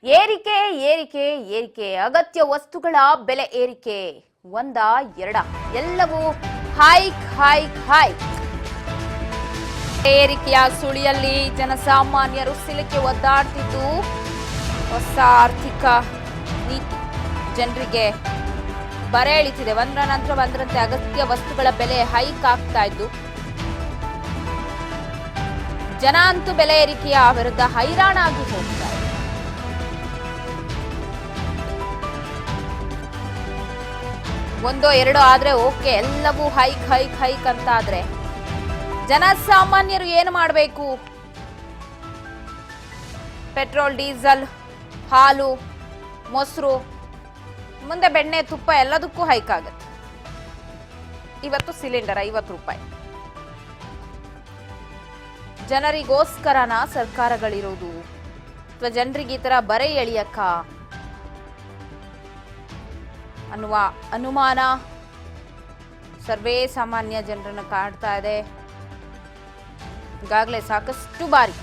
ಏರಿಕೆ ಏರಿಕೆ ಏರಿಕೆ ಅಗತ್ಯ ವಸ್ತುಗಳ ಬೆಲೆ ಏರಿಕೆ ಒಂದ ಎರಡ ಎಲ್ಲವೂ ಹೈಕ್ ಹೈಕ್ ಹೈಕ್ ಏರಿಕೆಯ ಸುಳಿಯಲ್ಲಿ ಜನಸಾಮಾನ್ಯರು ಸಿಲುಕಿ ಒದ್ದಾಡ್ತಿದ್ದು ಹೊಸ ಆರ್ಥಿಕ ನೀತಿ ಜನರಿಗೆ ಬರೆ ಎಳಿತಿದೆ. ಒಂದರ ನಂತರ ಒಂದರಂತೆ ಅಗತ್ಯ ವಸ್ತುಗಳ ಬೆಲೆ ಹೈಕ್ ಆಗ್ತಾ ಇದ್ದು ಜನ ಅಂತೂ ಬೆಲೆ ಏರಿಕೆಯ ವಿರುದ್ಧ ಹೈರಾಣಾಗಿ ಹೋಗ್ತಾ ಇದೆ. ಒಂದೋ ಎರಡೋ ಆದ್ರೆ ಓಕೆ, ಎಲ್ಲವೂ ಹೈಕ್ ಹೈಕ್ ಹೈಕ್ ಅಂತ ಆದ್ರೆ ಜನಸಾಮಾನ್ಯರು ಏನು ಮಾಡಬೇಕು? ಪೆಟ್ರೋಲ್, ಡೀಸೆಲ್, ಹಾಲು, ಮೊಸರು, ಮುಂದೆ ಬೆಣ್ಣೆ, ತುಪ್ಪ ಎಲ್ಲದಕ್ಕೂ ಹೈಕ್ ಆಗುತ್ತೆ. ಇವತ್ತು ಸಿಲಿಂಡರ್ 50 ರೂಪಾಯಿ. ಜನರಿಗೋಸ್ಕರನ ಸರ್ಕಾರಗಳಿರೋದು ಅಥವಾ ಜನರಿಗೆ ಈ ತರ ಬರೆ ಎಳಿಯಕ್ಕ ಅನ್ನುವ ಅನುಮಾನ ಸರ್ವೇ ಸಾಮಾನ್ಯ ಜನರನ್ನು ಕಾಡ್ತಾ ಇದೆ. ಈಗಾಗಲೇ ಸಾಕಷ್ಟು ಬಾರಿ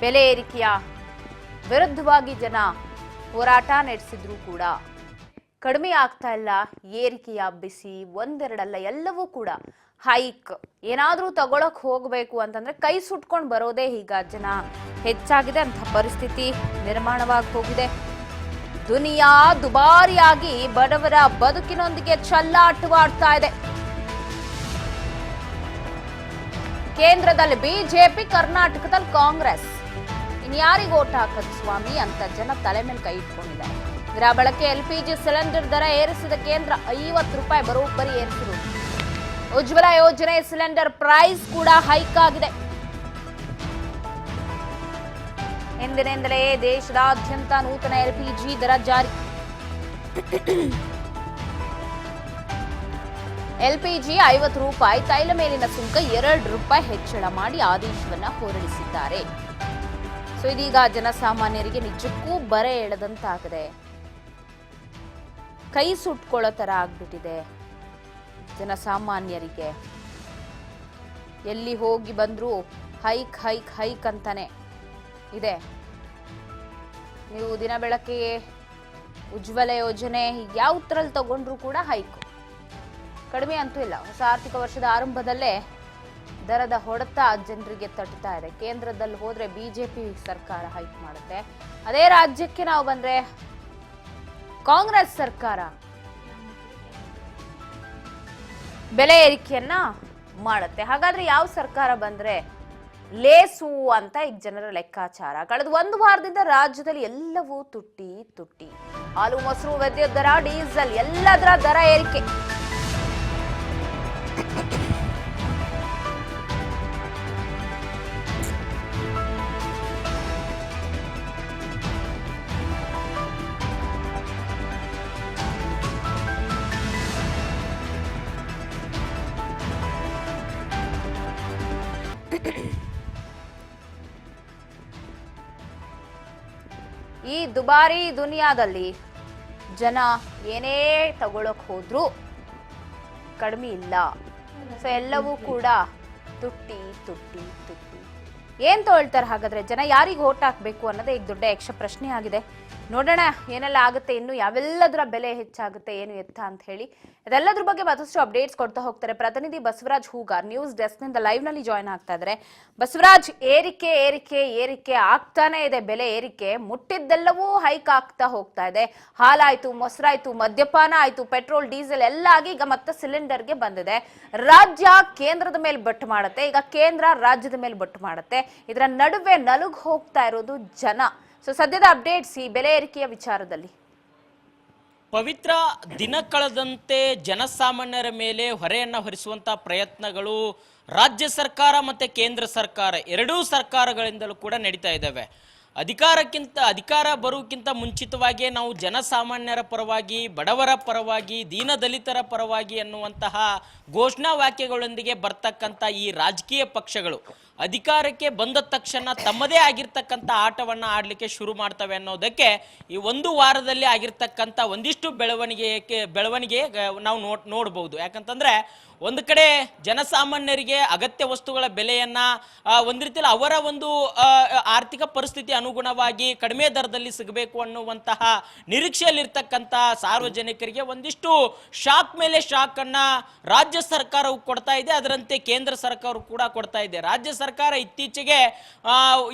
ಬೆಲೆ ಏರಿಕೆಯ ವಿರುದ್ಧವಾಗಿ ಜನ ಹೋರಾಟ ನಡೆಸಿದ್ರು ಕೂಡ ಕಡಿಮೆ ಆಗ್ತಾ ಇಲ್ಲ. ಏರಿಕೆಯ ಬಿಸಿ ಒಂದೆರಡಲ್ಲ, ಎಲ್ಲವೂ ಕೂಡ ಹೈಕ್. ಏನಾದ್ರೂ ತಗೊಳಕ್ ಹೋಗ್ಬೇಕು ಅಂತಂದ್ರೆ ಕೈ ಸುಟ್ಕೊಂಡು ಬರೋದೇ ಈಗ ಜನ ಹೆಚ್ಚಾಗಿದೆ ಅಂತ ಪರಿಸ್ಥಿತಿ ನಿರ್ಮಾಣವಾಗಿ ಹೋಗಿದೆ. ದುನಿಯಾ ದುಬಾರಿಯಾಗಿ ಬಡವರ ಬದುಕಿನೊಂದಿಗೆ ಚೆಲ್ಲಾಟವಾಡ್ತಾ ಇದೆ. ಕೇಂದ್ರದಲ್ಲಿ ಬಿಜೆಪಿ, ಕರ್ನಾಟಕದಲ್ಲಿ ಕಾಂಗ್ರೆಸ್. ಇನ್ಯಾರಿಗೆ ಓಟ್ ಹಾಕದು ಸ್ವಾಮಿ ಅಂತ ಜನ ತಲೆ ಮೇಲೆ ಕೈ ಇಟ್ಕೊಂಡಿದ್ದಾರೆ. ಗೃಹ ಬಳಕೆ LPG ಸಿಲಿಂಡರ್ ದರ ಏರಿಸಿದ ಕೇಂದ್ರ 50 ರೂಪಾಯಿ ಬರೋಬ್ಬರಿ ಏರಿಸಿರುವುದು. ಉಜ್ವಲ ಯೋಜನೆ ಸಿಲಿಂಡರ್ ಪ್ರೈಸ್ ಕೂಡ ಹೈಕ್ ಆಗಿದೆ. ಎಂದಿನಿಂದಲೇ ದೇಶದಾದ್ಯಂತ ನೂತನ LPG ದರ ಜಾರಿ. LPG 50 ರೂಪಾಯಿ, ತೈಲ ಮೇಲಿನ ಸುಂಕ 2 ರೂಪಾಯಿ ಹೆಚ್ಚಳ ಮಾಡಿ ಆದೇಶವನ್ನ ಹೊರಡಿಸಿದ್ದಾರೆ. ಸೊ ಇದೀಗ ಜನಸಾಮಾನ್ಯರಿಗೆ ನಿಜಕ್ಕೂ ಬರೆ ಎಳೆದಂತಾಗಿದೆ. ಕೈ ಸುಟ್ಕೊಳ್ಳೋ ತರ ಆಗ್ಬಿಟ್ಟಿದೆ ಜನಸಾಮಾನ್ಯರಿಗೆ. ಎಲ್ಲಿ ಹೋಗಿ ಬಂದ್ರು ಹೈಕ್ ಹೈಕ್ ಹೈಕ್ ಅಂತಾನೆ ಇದೆ. ನೀವು ದಿನ ಬೆಳಕಿಗೆ ಉಜ್ವಲ ಯೋಜನೆ ಯಾವ ಉತ್ತರಲ್ಲಿ ತಗೊಂಡ್ರು ಕೂಡ ಹೈಕ್, ಕಡಿಮೆ ಅಂತೂ ಇಲ್ಲ. ಹೊಸ ಆರ್ಥಿಕ ವರ್ಷದ ಆರಂಭದಲ್ಲೇ ದರದ ಹೊಡೆತ ಜನರಿಗೆ ತಟ್ಟುತ್ತಾ ಇದೆ. ಕೇಂದ್ರದಲ್ಲಿ ಹೋದ್ರೆ ಬಿಜೆಪಿ ಸರ್ಕಾರ ಹೈಕ್ ಮಾಡುತ್ತೆ, ಅದೇ ರಾಜ್ಯಕ್ಕೆ ನಾವು ಬಂದ್ರೆ ಕಾಂಗ್ರೆಸ್ ಸರ್ಕಾರ ಬೆಲೆ ಏರಿಕೆಯನ್ನ ಮಾಡುತ್ತೆ. ಹಾಗಾದ್ರೆ ಯಾವ ಸರ್ಕಾರ ಬಂದ್ರೆ ಲೇಸು ಅಂತ ಈಗ ಜನರ ಲೆಕ್ಕಾಚಾರ. ಕಳೆದ 1 ವಾರದಿಂದ ರಾಜ್ಯದಲ್ಲಿ ಎಲ್ಲವೂ ತುಟ್ಟಿ ತುಟ್ಟಿ. ಹಾಲು, ಮೊಸರು, ವಿದ್ಯುತ್ ದರ, ಡೀಸೆಲ್ ಎಲ್ಲದರ ದರ ಏರಿಕೆ. ಈ ದುಬಾರಿ ದುನಿಯಾದಲ್ಲಿ ಜನ ಏನೇ ತಗೊಳಕ್ ಹೋದ್ರು ಕಡಿಮೆ ಇಲ್ಲ. ಸೊ ಎಲ್ಲವೂ ಕೂಡ ತುಟ್ಟಿ ತುಟ್ಟಿ ತುಟ್ಟಿ. ಏನ್ ತಗೊಳ್ತಾರೆ ಹಾಗಾದ್ರೆ ಜನ? ಯಾರಿಗೆ ಓಟ್ ಹಾಕ್ಬೇಕು ಅನ್ನೋದೇ ಈಗ ದೊಡ್ಡ ಯಕ್ಷ ಪ್ರಶ್ನೆ ಆಗಿದೆ. ನೋಡೋಣ ಏನೆಲ್ಲ ಆಗುತ್ತೆ, ಇನ್ನು ಯಾವೆಲ್ಲದರ ಬೆಲೆ ಹೆಚ್ಚಾಗುತ್ತೆ, ಏನು ಎತ್ತ ಅಂತ ಹೇಳಿ. ಇದೆಲ್ಲದ್ರ ಬಗ್ಗೆ ಮತ್ತಷ್ಟು ಅಪ್ಡೇಟ್ಸ್ ಕೊಡ್ತಾ ಹೋಗ್ತಾರೆ ಪ್ರತಿನಿಧಿ ಬಸವರಾಜ್ ಹೂಗಾರ್. ನ್ಯೂಸ್ ಡೆಸ್ಕ್ ನಿಂದ ಲೈವ್ ನಲ್ಲಿ ಜಾಯ್ನ್ ಆಗ್ತಾ ಇದ್ದಾರೆ. ಬಸವರಾಜ್, ಏರಿಕೆ ಏರಿಕೆ ಏರಿಕೆ ಆಗ್ತಾನೆ ಇದೆ. ಬೆಲೆ ಏರಿಕೆ ಮುಟ್ಟಿದ್ದೆಲ್ಲವೂ ಹೈಕ್ ಆಗ್ತಾ ಹೋಗ್ತಾ ಇದೆ. ಹಾಲಾಯ್ತು, ಮೊಸರಾಯ್ತು, ಮದ್ಯಪಾನ ಆಯ್ತು, ಪೆಟ್ರೋಲ್, ಡೀಸೆಲ್ ಎಲ್ಲ ಆಗಿ ಈಗ ಮತ್ತೆ ಸಿಲಿಂಡರ್ಗೆ ಬಂದಿದೆ. ರಾಜ್ಯ ಕೇಂದ್ರದ ಮೇಲೆ ಬಟ್ಟು ಮಾಡುತ್ತೆ, ಈಗ ಕೇಂದ್ರ ರಾಜ್ಯದ ಮೇಲೆ ಬಟ್ಟು ಮಾಡುತ್ತೆ. ಇದರ ನಡುವೆ ನಲುಗ್ ಹೋಗ್ತಾ ಇರೋದು ಜನ. ಸೊ ಸದ್ಯದ ಅಪ್ಡೇಟ್ಸ್ ಈ ಬೆಲೆ ಏರಿಕೆಯ ವಿಚಾರದಲ್ಲಿ. ಪವಿತ್ರ ದಿನ ಕಳೆದಂತೆ ಜನಸಾಮಾನ್ಯರ ಮೇಲೆ ಹೊರೆಯನ್ನು ಹೊರಿಸುವಂಥ ಪ್ರಯತ್ನಗಳು ರಾಜ್ಯ ಸರ್ಕಾರ ಮತ್ತು ಕೇಂದ್ರ ಸರ್ಕಾರ ಎರಡೂ ಸರ್ಕಾರಗಳಿಂದಲೂ ಕೂಡ ನಡೀತಾ ಇದ್ದಾವೆ. ಅಧಿಕಾರ ಬರುವುದಕ್ಕಿಂತ ಮುಂಚಿತವಾಗಿಯೇ ನಾವು ಜನಸಾಮಾನ್ಯರ ಪರವಾಗಿ, ಬಡವರ ಪರವಾಗಿ, ದೀನದಲಿತರ ಪರವಾಗಿ ಅನ್ನುವಂತಹ ಘೋಷಣಾ ವಾಕ್ಯಗಳೊಂದಿಗೆ ಬರ್ತಕ್ಕಂಥ ಈ ರಾಜಕೀಯ ಪಕ್ಷಗಳು ಅಧಿಕಾರಕ್ಕೆ ಬಂದ ತಕ್ಷಣ ತಮ್ಮದೇ ಆಗಿರ್ತಕ್ಕಂಥ ಆಟವನ್ನ ಆಡ್ಲಿಕ್ಕೆ ಶುರು ಮಾಡ್ತವೆ ಅನ್ನೋದಕ್ಕೆ ಈ ಒಂದು ವಾರದಲ್ಲಿ ಆಗಿರ್ತಕ್ಕಂಥ ಒಂದಿಷ್ಟು ಬೆಳವಣಿಗೆ ನಾವು ನೋಡಬಹುದು. ಯಾಕಂತಂದ್ರೆ ಒಂದು ಕಡೆ ಜನಸಾಮಾನ್ಯರಿಗೆ ಅಗತ್ಯ ವಸ್ತುಗಳ ಬೆಲೆಯನ್ನ ಒಂದು ರೀತಿಯಲ್ಲಿ ಅವರ ಒಂದು ಆರ್ಥಿಕ ಪರಿಸ್ಥಿತಿ ಅನುಗುಣವಾಗಿ ಕಡಿಮೆ ದರದಲ್ಲಿ ಸಿಗಬೇಕು ಅನ್ನುವಂತಹ ನಿರೀಕ್ಷೆಯಲ್ಲಿರ್ತಕ್ಕಂಥ ಸಾರ್ವಜನಿಕರಿಗೆ ಒಂದಿಷ್ಟು ಶಾಕ್ ಮೇಲೆ ಶಾಕ್ ಅನ್ನ ರಾಜ್ಯ ಸರ್ಕಾರವು ಕೊಡ್ತಾ ಇದೆ. ಅದರಂತೆ ಕೇಂದ್ರ ಸರ್ಕಾರವು ಕೂಡ ಕೊಡ್ತಾ ಇದೆ. ರಾಜ್ಯ ಸರ್ಕಾರ ಇತ್ತೀಚೆಗೆ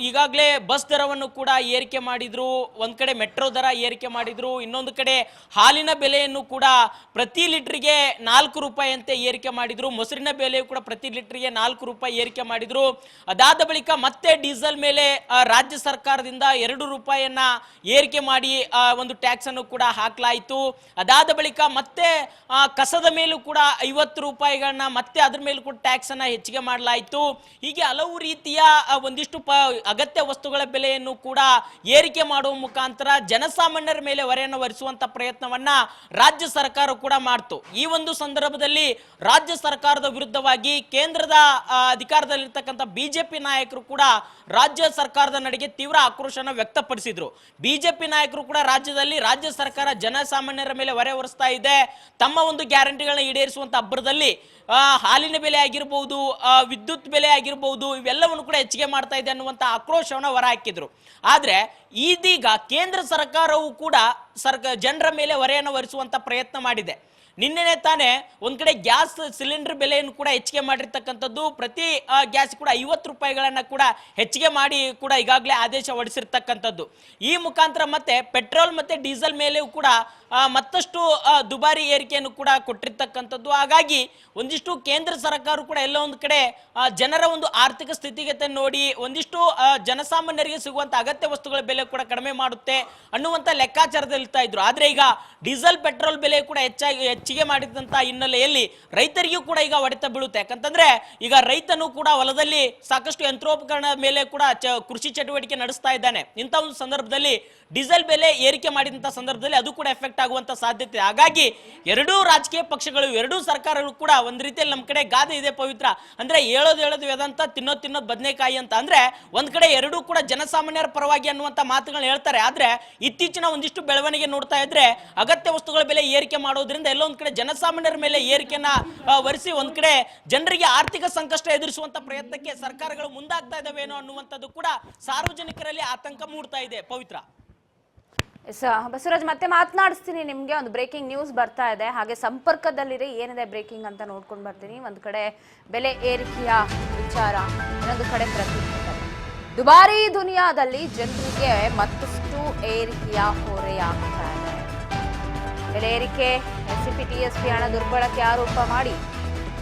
ಈಗಾಗಲೇ ಬಸ್ ದರವನ್ನು ಕೂಡ ಏರಿಕೆ ಮಾಡಿದ್ರು, ಒಂದ್ ಕಡೆ ಮೆಟ್ರೋ ದರ ಏರಿಕೆ ಮಾಡಿದ್ರು, ಇನ್ನೊಂದು ಕಡೆ ಹಾಲಿನ ಬೆಲೆಯನ್ನು ಕೂಡ ಪ್ರತಿ ಲೀಟರ್ಗೆ 4 ರೂಪಾಯಿ ಅಂತೆ ಏರಿಕೆ ಮಾಡಿದ್ರು, ಮೊಸರಿನ ಬೆಲೆಯು ಕೂಡ ಪ್ರತಿ ಲೀಟರ್ಗೆ 4 ರೂಪಾಯಿ ಏರಿಕೆ ಮಾಡಿದ್ರು. ಅದಾದ ಬಳಿಕ ಮತ್ತೆ ಡೀಸೆಲ್ ಮೇಲೆ ರಾಜ್ಯ ಸರ್ಕಾರದಿಂದ 2 ರೂಪಾಯಿಯನ್ನ ಏರಿಕೆ ಮಾಡಿ ಒಂದು ಟ್ಯಾಕ್ಸ್ ಅನ್ನು ಕೂಡ ಹಾಕಲಾಯಿತು. ಅದಾದ ಬಳಿಕ ಮತ್ತೆ ಕಸದ ಮೇಲೂ ಕೂಡ 50 ರೂಪಾಯಿಗಳನ್ನ ಮತ್ತೆ ಅದ್ರ ಮೇಲೂ ಕೂಡ ಟ್ಯಾಕ್ಸ್ ಅನ್ನ ಹೆಚ್ಚಿಗೆ ಮಾಡಲಾಯಿತು. ಹೀಗೆ ಹಲವು ರೀತಿಯ ಒಂದಿಷ್ಟು ಅಗತ್ಯ ವಸ್ತುಗಳ ಬೆಲೆಯನ್ನು ಕೂಡ ಏರಿಕೆ ಮಾಡುವ ಮುಖಾಂತರ ಜನಸಾಮಾನ್ಯರ ಮೇಲೆ ಹೊರೆಯನ್ನು ಹೊರಿಸುವಂತ ಪ್ರಯತ್ನವನ್ನ ರಾಜ್ಯ ಸರ್ಕಾರ ಕೂಡ ಮಾಡ್ತು. ಈ ಒಂದು ಸಂದರ್ಭದಲ್ಲಿ ರಾಜ್ಯ ಸರ್ಕಾರದ ವಿರುದ್ಧವಾಗಿ ಕೇಂದ್ರದ ಅಧಿಕಾರದಲ್ಲಿರ್ತಕ್ಕಂಥ ಬಿಜೆಪಿ ನಾಯಕರು ಕೂಡ ರಾಜ್ಯ ಸರ್ಕಾರದ ನಡೆಗೆ ತೀವ್ರ ಆಕ್ರೋಶನ ವ್ಯಕ್ತಪಡಿಸಿದ್ರು. ಬಿಜೆಪಿ ನಾಯಕರು ಕೂಡ ರಾಜ್ಯ ಸರ್ಕಾರ ಜನಸಾಮಾನ್ಯರ ಮೇಲೆ ಹೊರೆ ಹೊರಿಸ್ತಾ ಇದೆ, ತಮ್ಮ ಒಂದು ಗ್ಯಾರಂಟಿಗಳನ್ನ ಈಡೇರಿಸುವಂತ ಅಬ್ಬರದಲ್ಲಿ ಹಾಲಿನ ಬೆಲೆ ಆಗಿರಬಹುದು, ವಿದ್ಯುತ್ ಬೆಲೆ ಆಗಿರಬಹುದು, ಇವೆಲ್ಲವನ್ನು ಕೂಡ ಹೆಚ್ಚಿಗೆ ಮಾಡ್ತಾ ಇದೆ ಅನ್ನುವಂತ ಆಕ್ರೋಶವನ್ನ ಹೊರಹಾಕಿದ್ರು. ಆದ್ರೆ ಇದೀಗ ಕೇಂದ್ರ ಸರ್ಕಾರವು ಕೂಡ ಜನರ ಮೇಲೆ ಹೊರೆಯನ್ನು ಹೊರಿಸುವಂತ ಪ್ರಯತ್ನ ಮಾಡಿದೆ. ನಿನ್ನೆನೆ ತಾನೇ ಒಂದ್ ಕಡೆ ಗ್ಯಾಸ್ ಸಿಲಿಂಡರ್ ಬೆಲೆಯನ್ನು ಕೂಡ ಹೆಚ್ಚಿಗೆ ಮಾಡಿರ್ತಕ್ಕಂಥದ್ದು, ಪ್ರತಿ ಗ್ಯಾಸ್ ಕೂಡ 50 ರೂಪಾಯಿಗಳನ್ನ ಕೂಡ ಹೆಚ್ಚಿಗೆ ಮಾಡಿ ಕೂಡ ಈಗಾಗಲೇ ಆದೇಶ ಹೊರಡಿಸಿರ್ತಕ್ಕಂಥದ್ದು. ಈ ಮುಖಾಂತರ ಮತ್ತೆ ಪೆಟ್ರೋಲ್ ಮತ್ತೆ ಡೀಸೆಲ್ ಮೇಲೆಯೂ ಕೂಡ ಮತ್ತಷ್ಟು ದುಬಾರಿ ಏರಿಕೆಯನ್ನು ಕೂಡ ಕೊಟ್ಟಿರ್ತಕ್ಕಂಥದ್ದು. ಹಾಗಾಗಿ ಒಂದಿಷ್ಟು ಕೇಂದ್ರ ಸರ್ಕಾರ ಕೂಡ ಎಲ್ಲ ಒಂದು ಕಡೆ ಜನರ ಒಂದು ಆರ್ಥಿಕ ಸ್ಥಿತಿಗತಿ ನೋಡಿ ಒಂದಿಷ್ಟು ಜನಸಾಮಾನ್ಯರಿಗೆ ಸಿಗುವಂತ ಅಗತ್ಯ ವಸ್ತುಗಳ ಬೆಲೆ ಕೂಡ ಕಡಿಮೆ ಮಾಡುತ್ತೆ ಅನ್ನುವಂತ ಲೆಕ್ಕಾಚಾರದಲ್ಲಿ ಇರ್ತಾ ಇದ್ರು. ಆದ್ರೆ ಈಗ ಡೀಸೆಲ್ ಪೆಟ್ರೋಲ್ ಬೆಲೆ ಕೂಡ ಹೆಚ್ಚಿಗೆ ಮಾಡಿದಂತ ಹಿನ್ನೆಲೆಯಲ್ಲಿ ರೈತರಿಗೂ ಕೂಡ ಈಗ ಹೊಡೆತ ಬೀಳುತ್ತೆ. ಯಾಕಂತಂದ್ರೆ ಈಗ ರೈತನು ಕೂಡ ಹೊಲದಲ್ಲಿ ಸಾಕಷ್ಟು ಯಂತ್ರೋಪಕರಣ ಮೇಲೆ ಕೂಡ ಕೃಷಿ ಚಟುವಟಿಕೆ ನಡೆಸ್ತಾ ಇದ್ದಾನೆ. ಇಂಥ ಒಂದು ಸಂದರ್ಭದಲ್ಲಿ ಡೀಸೆಲ್ ಬೆಲೆ ಏರಿಕೆ ಮಾಡಿದಂತ ಸಂದರ್ಭದಲ್ಲಿ ಅದು ಕೂಡ ಎಫೆಕ್ಟ್ ಆಗುವಂತ ಸಾಧ್ಯತೆ. ಹಾಗಾಗಿ ಎರಡೂ ರಾಜಕೀಯ ಪಕ್ಷಗಳು, ಎರಡೂ ಸರ್ಕಾರಗಳು ಕೂಡ ಒಂದ್ ರೀತಿಯಲ್ಲಿ ನಮ್ಮ ಕಡೆ ಗಾದೆ ಇದೆ ಪವಿತ್ರ, ಅಂದ್ರೆ ಹೇಳೋದು ವೇದಾಂತ, ತಿನ್ನೋದು ಬದನೆಕಾಯಿ ಅಂತ. ಅಂದ್ರೆ ಒಂದ್ ಕಡೆ ಎರಡೂ ಕೂಡ ಜನಸಾಮಾನ್ಯರ ಪರವಾಗಿ ಅನ್ನುವಂತ ಮಾತುಗಳನ್ನ ಹೇಳ್ತಾರೆ. ಆದ್ರೆ ಇತ್ತೀಚಿನ ಒಂದಿಷ್ಟು ಬೆಳವಣಿಗೆ ನೋಡ್ತಾ ಇದ್ರೆ ಅಗತ್ಯ ವಸ್ತುಗಳ ಬೆಲೆ ಏರಿಕೆ ಮಾಡೋದ್ರಿಂದ ಎಲ್ಲೋ ಒಂದ್ ಕಡೆ ಜನಸಾಮಾನ್ಯರ ಮೇಲೆ ಏರಿಕೆಯನ್ನ ವರಿಸಿ ಒಂದ್ ಕಡೆ ಜನರಿಗೆ ಆರ್ಥಿಕ ಸಂಕಷ್ಟ ಎದುರಿಸುವಂತ ಪ್ರಯತ್ನಕ್ಕೆ ಸರ್ಕಾರಗಳು ಮುಂದಾಗ್ತಾ ಇದಾವೇನೋ ಅನ್ನುವಂಥದ್ದು ಕೂಡ ಸಾರ್ವಜನಿಕರಲ್ಲಿ ಆತಂಕ ಮೂಡ್ತಾ ಇದೆ. ಪವಿತ್ರ, ಬಸವರಾಜ್ ಮತ್ತೆ ಮಾತನಾಡಿಸ್ತೀನಿ. ನಿಮ್ಗೆ ಒಂದು ಬ್ರೇಕಿಂಗ್ ನ್ಯೂಸ್ ಬರ್ತಾ ಇದೆ, ಹಾಗೆ ಸಂಪರ್ಕದಲ್ಲಿರಿ, ಏನಿದೆ ಬ್ರೇಕಿಂಗ್ ಅಂತ ನೋಡ್ಕೊಂಡು ಬರ್ತೀನಿ. ಒಂದ್ ಕಡೆ ಬೆಲೆ ಏರಿಕೆಯ ವಿಚಾರ, ಇನ್ನೊಂದು ಕಡೆ ಪ್ರತಿಭಟನೆ. ದುಬಾರಿ ದುನಿಯಾದಲ್ಲಿ ಜನರಿಗೆ ಮತ್ತಷ್ಟು ಏರಿಕೆಯ ಹೊರೆಯಾಗ್ತಾ ಇದೆ. ಬೆಲೆ ಏರಿಕೆ, ಎಸ್ಸಿಪಿ ಹಣ ದುರ್ಬಳಕೆ ಆರೋಪ ಮಾಡಿ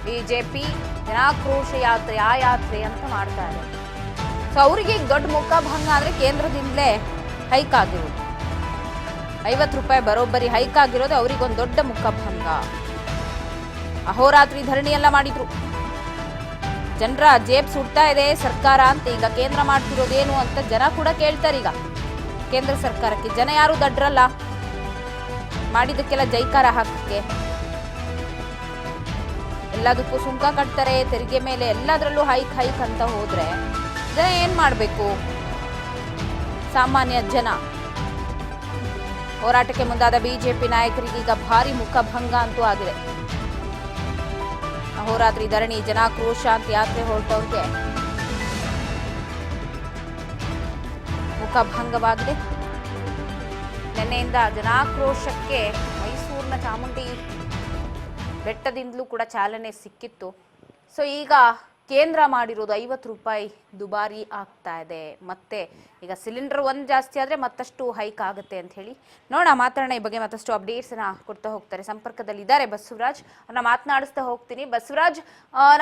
ಬಿಜೆಪಿ ಜನಾಕ್ರೋಶ ಯಾತ್ರೆ ಆ ಯಾತ್ರೆ ಅಂತ ಮಾಡ್ತಾ ಇದೆ. ಸೊ ಅವರಿಗೆ ದೊಡ್ಡ ಮುಖಭಂಗ ಅಂದ್ರೆ ಕೇಂದ್ರದಿಂದಲೇ ಹೈಕ್ ಆಗಿರೋದು, 50 ರೂಪಾಯಿ ಬರೋಬ್ಬರಿ ಹೈಕ್ ಆಗಿರೋದು ಅವರಿಗೊಂದು ದೊಡ್ಡ ಮುಖಭಂಗ. ಅಹೋರಾತ್ರಿ ಧರಣಿ ಎಲ್ಲ ಮಾಡಿದ್ರು. ಜನರ ಜೇಬ್ ಸುಡ್ತಾ ಇದೆ ಸರ್ಕಾರ ಅಂತ ಈಗ ಕೇಂದ್ರ ಮಾಡ್ತಿರೋದೇನು ಅಂತ ಜನ ಕೂಡ ಕೇಳ್ತಾರೆ. ಈಗ ಕೇಂದ್ರ ಸರ್ಕಾರಕ್ಕೆ ಜನ ಯಾರು ದಡ್ರಲ್ಲ, ಮಾಡಿದಕ್ಕೆಲ್ಲ ಜೈಕಾರ ಹಾಕಕ್ಕೆ, ಎಲ್ಲದಕ್ಕೂ ಸುಂಕ ಕಟ್ತಾರೆ, ತೆರಿಗೆ ಮೇಲೆ ಎಲ್ಲದರಲ್ಲೂ ಹೈಕ್ ಅಂತ ಹೋದ್ರೆ ಜನ ಏನ್ ಮಾಡ್ಬೇಕು? ಸಾಮಾನ್ಯ ಜನ. ಹೋರಾಟಕ್ಕೆ ಮುಂದಾದ ಬಿಜೆಪಿ ನಾಯಕರಿಗೆ ಈಗ ಭಾರಿ ಮುಖಭಂಗ ಅಂತೂ ಆಗಿದೆ. ಅಹೋರಾತ್ರಿ ಧರಣಿ, ಜನಾಕ್ರೋಶ ಅಂತ ಯಾತ್ರೆ ಹೊರಟವ್ರಿಗೆ ಮುಖಭಂಗವಾಗಿದೆ. ನಿನ್ನೆಯಿಂದ ಜನಾಕ್ರೋಶಕ್ಕೆ ಮೈಸೂರಿನ ಚಾಮುಂಡಿ ಬೆಟ್ಟದಿಂದಲೂ ಕೂಡ ಚಾಲನೆ ಸಿಕ್ಕಿತ್ತು. ಸೊ ಈಗ ಕೇಂದ್ರ ಮಾಡಿರೋದು 50 ರೂಪಾಯಿ ದುಬಾರಿ ಆಗ್ತಾ ಇದೆ. ಮತ್ತೆ ಈಗ ಸಿಲಿಂಡರ್ ಒಂದು ಜಾಸ್ತಿ ಆದರೆ ಮತ್ತಷ್ಟು ಹೈಕ್ ಆಗುತ್ತೆ ಅಂತ ಹೇಳಿ ನೋಡೋಣ. ಮಾತಾಡೋಣ ಈ ಬಗ್ಗೆ, ಮತ್ತಷ್ಟು ಅಪ್ಡೇಟ್ಸ್ನ ಕೊಡ್ತಾ ಹೋಗ್ತಾರೆ. ಸಂಪರ್ಕದಲ್ಲಿ ಇದ್ದಾರೆ ಬಸವರಾಜ್, ಅವ್ರನ್ನ ಮಾತನಾಡಿಸ್ತಾ ಹೋಗ್ತೀನಿ. ಬಸವರಾಜ್,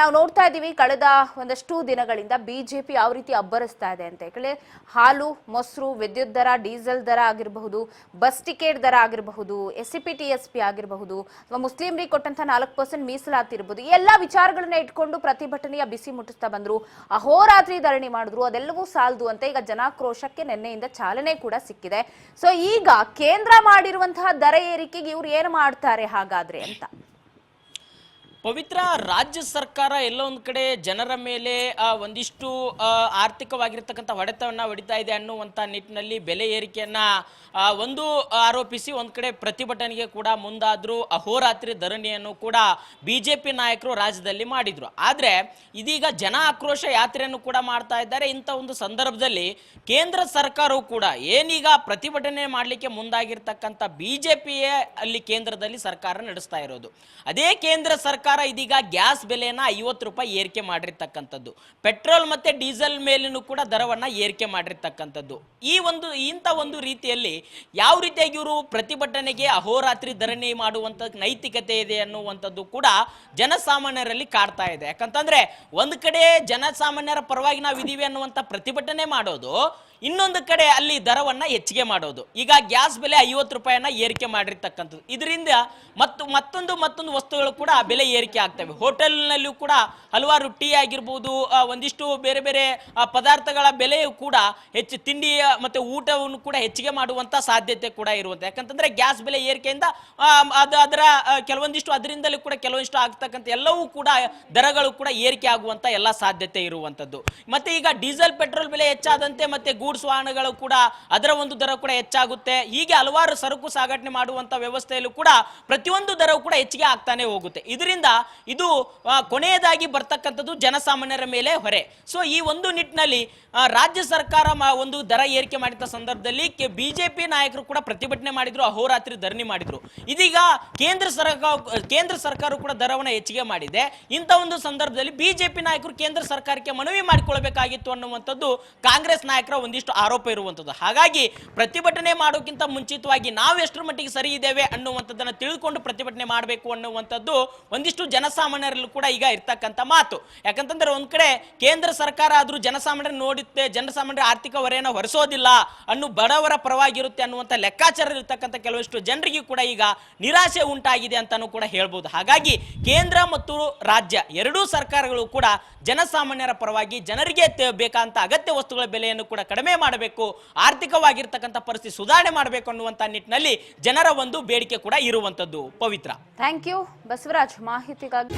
ನಾವು ನೋಡ್ತಾ ಇದ್ದೀವಿ ಕಳೆದ ಒಂದಷ್ಟು ದಿನಗಳಿಂದ ಬಿಜೆಪಿ ಯಾವ ರೀತಿ ಅಬ್ಬರಿಸ್ತಾ ಇದೆ ಅಂತ. ಯಾಕಂದ್ರೆ ಹಾಲು, ಮೊಸರು, ವಿದ್ಯುತ್ ದರ, ಡೀಸೆಲ್ ದರ ಆಗಿರಬಹುದು, ಬಸ್ ಟಿಕೆಟ್ ದರ ಆಗಿರಬಹುದು, ಎಸ್ಸಿಪಿ ಆಗಿರಬಹುದು, ಅಥವಾ ಮುಸ್ಲಿಂರಿಗೆ ಕೊಟ್ಟಂತ 4% ಮೀಸಲಾತಿ ಇರಬಹುದು, ಈ ಎಲ್ಲ ವಿಚಾರಗಳನ್ನ ಇಟ್ಕೊಂಡು ಪ್ರತಿಭಟನೆಯ ಬಿಸಿ ಮುಟ್ಟಿಸ್ತಾ ಬಂದ್ರು, ಅಹೋರಾತ್ರಿ ಧರಣಿ ಮಾಡಿದ್ರು. ಅದೆಲ್ಲವೂ ಸಾಲದು ಅಂತ ಈಗ ಜನಾಕ್ರೋಶಕ್ಕೆ ನಿನ್ನೆಯಿಂದ ಚಾಲನೆ ಕೂಡ ಸಿಕ್ಕಿದೆ. ಸೊ ಈಗ ಕೇಂದ್ರ ಮಾಡಿರುವಂತಹ ದರ ಏರಿಕೆಗೆ ಇವ್ರು ಏನು ಮಾಡ್ತಾರೆ ಹಾಗಾದ್ರೆ ಅಂತ? ಪವಿತ್ರ, ರಾಜ್ಯ ಸರ್ಕಾರ ಎಲ್ಲೋ ಒಂದು ಕಡೆ ಜನರ ಮೇಲೆ ಒಂದಿಷ್ಟು ಆರ್ಥಿಕವಾಗಿರ್ತಕ್ಕಂಥ ಹೊಡೆತವನ್ನ ಹೊಡಿತಾ ಇದೆ ಅನ್ನುವಂಥ ನಿಟ್ಟಿನಲ್ಲಿ ಬೆಲೆ ಏರಿಕೆಯನ್ನ ಒಂದು ಆರೋಪಿಸಿ ಒಂದು ಕಡೆ ಪ್ರತಿಭಟನೆಗೆ ಕೂಡ ಮುಂದಾದ್ರು. ಅಹೋರಾತ್ರಿ ಧರಣಿಯನ್ನು ಕೂಡ ಬಿಜೆಪಿ ನಾಯಕರು ರಾಜ್ಯದಲ್ಲಿ ಮಾಡಿದ್ರು. ಆದ್ರೆ ಇದೀಗ ಜನ ಆಕ್ರೋಶ ಯಾತ್ರೆಯನ್ನು ಕೂಡ ಮಾಡ್ತಾ ಇದ್ದಾರೆ. ಇಂಥ ಒಂದು ಸಂದರ್ಭದಲ್ಲಿ ಕೇಂದ್ರ ಸರ್ಕಾರವು ಕೂಡ ಏನೀಗ ಪ್ರತಿಭಟನೆ ಮಾಡಲಿಕ್ಕೆ ಮುಂದಾಗಿರ್ತಕ್ಕಂಥ ಬಿಜೆಪಿಯೇ ಅಲ್ಲಿ ಕೇಂದ್ರದಲ್ಲಿ ಸರ್ಕಾರ ನಡೆಸ್ತಾ ಇರೋದು. ಅದೇ ಕೇಂದ್ರ ಸರ್ಕಾರ ಇದೀಗ ಗ್ಯಾಸ್ ಬೆಲೆಯನ್ನ 50 ರೂಪಾಯಿ ಏರಿಕೆ ಮಾಡಿರ್ತಕ್ಕಂಥದ್ದು, ಪೆಟ್ರೋಲ್ ಮತ್ತೆ ಡೀಸೆಲ್ ಮೇಲೂ ಕೂಡ ದರವನ್ನ ಏರಿಕೆ ಮಾಡಿರ್ತಕ್ಕಂಥದ್ದು. ಇಂಥ ಒಂದು ರೀತಿಯಲ್ಲಿ ಯಾವ ರೀತಿಯಾಗಿ ಇವರು ಪ್ರತಿಭಟನೆಗೆ ಅಹೋರಾತ್ರಿ ಧರಣಿ ಮಾಡುವಂತ ನೈತಿಕತೆ ಇದೆ ಅನ್ನುವಂಥದ್ದು ಕೂಡ ಜನಸಾಮಾನ್ಯರಲ್ಲಿ ಕಾಡ್ತಾ ಇದೆ. ಯಾಕಂತಂದ್ರೆ ಒಂದ್ ಕಡೆ ಜನಸಾಮಾನ್ಯರ ಪರವಾಗಿ ನಾವು ಇದೀವಿ ಅನ್ನುವಂಥ ಪ್ರತಿಭಟನೆ ಮಾಡೋದು, ಇನ್ನೊಂದು ಕಡೆ ಅಲ್ಲಿ ದರವನ್ನ ಹೆಚ್ಚಿಗೆ ಮಾಡೋದು. ಈಗ ಗ್ಯಾಸ್ ಬೆಲೆ 50 ರೂಪಾಯಿಯನ್ನ ಏರಿಕೆ ಮಾಡಿರ್ತಕ್ಕಂಥದ್ದು, ಇದರಿಂದ ಮತ್ತೊಂದು ವಸ್ತುಗಳು ಕೂಡ ಬೆಲೆ ಏರಿಕೆ ಆಗ್ತವೆ. ಹೋಟೆಲ್ನಲ್ಲೂ ಕೂಡ ಹಲವಾರು ಟೀ ಆಗಿರ್ಬೋದು, ಒಂದಿಷ್ಟು ಬೇರೆ ಬೇರೆ ಪದಾರ್ಥಗಳ ಬೆಲೆಯು ಕೂಡ ಹೆಚ್ಚು, ತಿಂಡಿ ಮತ್ತೆ ಊಟವನ್ನು ಕೂಡ ಹೆಚ್ಚಿಗೆ ಮಾಡುವಂತ ಸಾಧ್ಯತೆ ಕೂಡ ಇರುವಂತ. ಯಾಕಂತಂದ್ರೆ ಗ್ಯಾಸ್ ಬೆಲೆ ಏರಿಕೆಯಿಂದ ಅದರ ಕೆಲವೊಂದಿಷ್ಟು ಅದರಿಂದಲೂ ಕೂಡ ಕೆಲವೊಂದಿಷ್ಟು ಆಗ್ತಕ್ಕಂಥ ಎಲ್ಲವೂ ಕೂಡ ದರಗಳು ಕೂಡ ಏರಿಕೆ ಆಗುವಂತ ಎಲ್ಲ ಸಾಧ್ಯತೆ ಇರುವಂತದ್ದು. ಮತ್ತೆ ಈಗ ಡೀಸೆಲ್ ಪೆಟ್ರೋಲ್ ಬೆಲೆ ಹೆಚ್ಚಾದಂತೆ ಮತ್ತೆ ಗೂಡ್ಸ್ ವಾಹನಗಳು ಕೂಡ ಅದರ ಒಂದು ದರ ಕೂಡ ಹೆಚ್ಚಾಗುತ್ತೆ. ಹೀಗೆ ಹಲವಾರು ಸರಕು ಸಾಗಣೆ ಮಾಡುವಂತ ವ್ಯವಸ್ಥೆಯಲ್ಲೂ ಕೂಡ ಪ್ರತಿಯೊಂದು ದರವು ಕೂಡ ಹೆಚ್ಚಿಗೆ ಆಗ್ತಾನೆ ಹೋಗುತ್ತೆ. ಇದರಿಂದ ಇದು ಕೊನೆಯದಾಗಿ ಬರ್ತಕ್ಕಂಥದ್ದು ಜನಸಾಮಾನ್ಯರ ಮೇಲೆ ಹೊರೆ. ಸೊ ಈ ಒಂದು ನಿಟ್ಟಿನಲ್ಲಿ ರಾಜ್ಯ ಸರ್ಕಾರ ಒಂದು ದರ ಏರಿಕೆ ಮಾಡಿದ ಸಂದರ್ಭದಲ್ಲಿ ಬಿಜೆಪಿ ನಾಯಕರು ಕೂಡ ಪ್ರತಿಭಟನೆ ಮಾಡಿದ್ರು, ಅಹೋರಾತ್ರಿ ಧರಣಿ ಮಾಡಿದ್ರು. ಇದೀಗ ಕೇಂದ್ರ ಸರ್ಕಾರ ಕೂಡ ದರವನ್ನು ಹೆಚ್ಚಿಗೆ ಮಾಡಿದೆ. ಇಂಥ ಒಂದು ಸಂದರ್ಭದಲ್ಲಿ ಬಿಜೆಪಿ ನಾಯಕರು ಕೇಂದ್ರ ಸರ್ಕಾರಕ್ಕೆ ಮನವಿ ಮಾಡಿಕೊಳ್ಳಬೇಕಾಗಿತ್ತು ಅನ್ನುವಂಥದ್ದು ಕಾಂಗ್ರೆಸ್ ನಾಯಕರ ಒಂದಿಷ್ಟು ಆರೋಪ ಇರುವಂಥದ್ದು. ಹಾಗಾಗಿ ಪ್ರತಿಭಟನೆ ಮಾಡೋಕ್ಕಿಂತ ಮುಂಚಿತವಾಗಿ ನಾವು ಎಷ್ಟರ ಮಟ್ಟಿಗೆ ಸರಿ ಇದ್ದೇವೆ ಅನ್ನುವಂಥದ್ದನ್ನು ತಿಳಿದುಕೊಂಡು ಪ್ರತಿಭಟನೆ ಮಾಡಬೇಕು ಅನ್ನುವಂಥದ್ದು ಒಂದಿಷ್ಟು ಜನಸಾಮಾನ್ಯರಲ್ಲೂ ಕೂಡ ಈಗ ಇರ್ತಕ್ಕಂಥ ಮಾತು. ಯಾಕಂತಂದ್ರೆ ಒಂದ್ ಕಡೆ ಕೇಂದ್ರ ಸರ್ಕಾರ ಆದ್ರೂ ಜನಸಾಮಾನ್ಯರ ನೋಡುತ್ತೆ, ಜನಸಾಮಾನ್ಯರ ಆರ್ಥಿಕ ಹೊರೆಯನ್ನು ಹೊರಿಸೋದಿಲ್ಲ ಅನ್ನೋ ಬಡವರ ಪರವಾಗಿರುತ್ತೆ ಅನ್ನುವಂಥ ಲೆಕ್ಕಾಚಾರ ಇರ್ತಕ್ಕಂಥ ಕೆಲವಷ್ಟು ಜನರಿಗೂ ಕೂಡ ಈಗ ನಿರಾಶೆ ಉಂಟಾಗಿದೆ ಅಂತಾನೂ ಕೂಡ ಹೇಳ್ಬೋದು. ಹಾಗಾಗಿ ಕೇಂದ್ರ ಮತ್ತು ರಾಜ್ಯ ಎರಡೂ ಸರ್ಕಾರಗಳು ಕೂಡ ಜನಸಾಮಾನ್ಯರ ಪರವಾಗಿ ಜನರಿಗೆ ಬೇಕಾದಂತ ಅಗತ್ಯ ವಸ್ತುಗಳ ಬೆಲೆಯನ್ನು ಕೂಡ ಕಡಿಮೆ ಮಾಡಬೇಕು, ಆರ್ಥಿಕವಾಗಿರ್ತಕ್ಕಂಥ ಪರಿಸ್ಥಿತಿ ಸುಧಾರಣೆ ಮಾಡಬೇಕು ಅನ್ನುವಂಥ ನಿಟ್ಟಿನಲ್ಲಿ ಜನರ ಒಂದು ಬೇಡಿಕೆ ಕೂಡ ಇರುವಂತದ್ದು. ಪವಿತ್ರ, ಥ್ಯಾಂಕ್ ಯು ಬಸವರಾಜ್ ಮಾಹಿತಿಗಾಗಿ.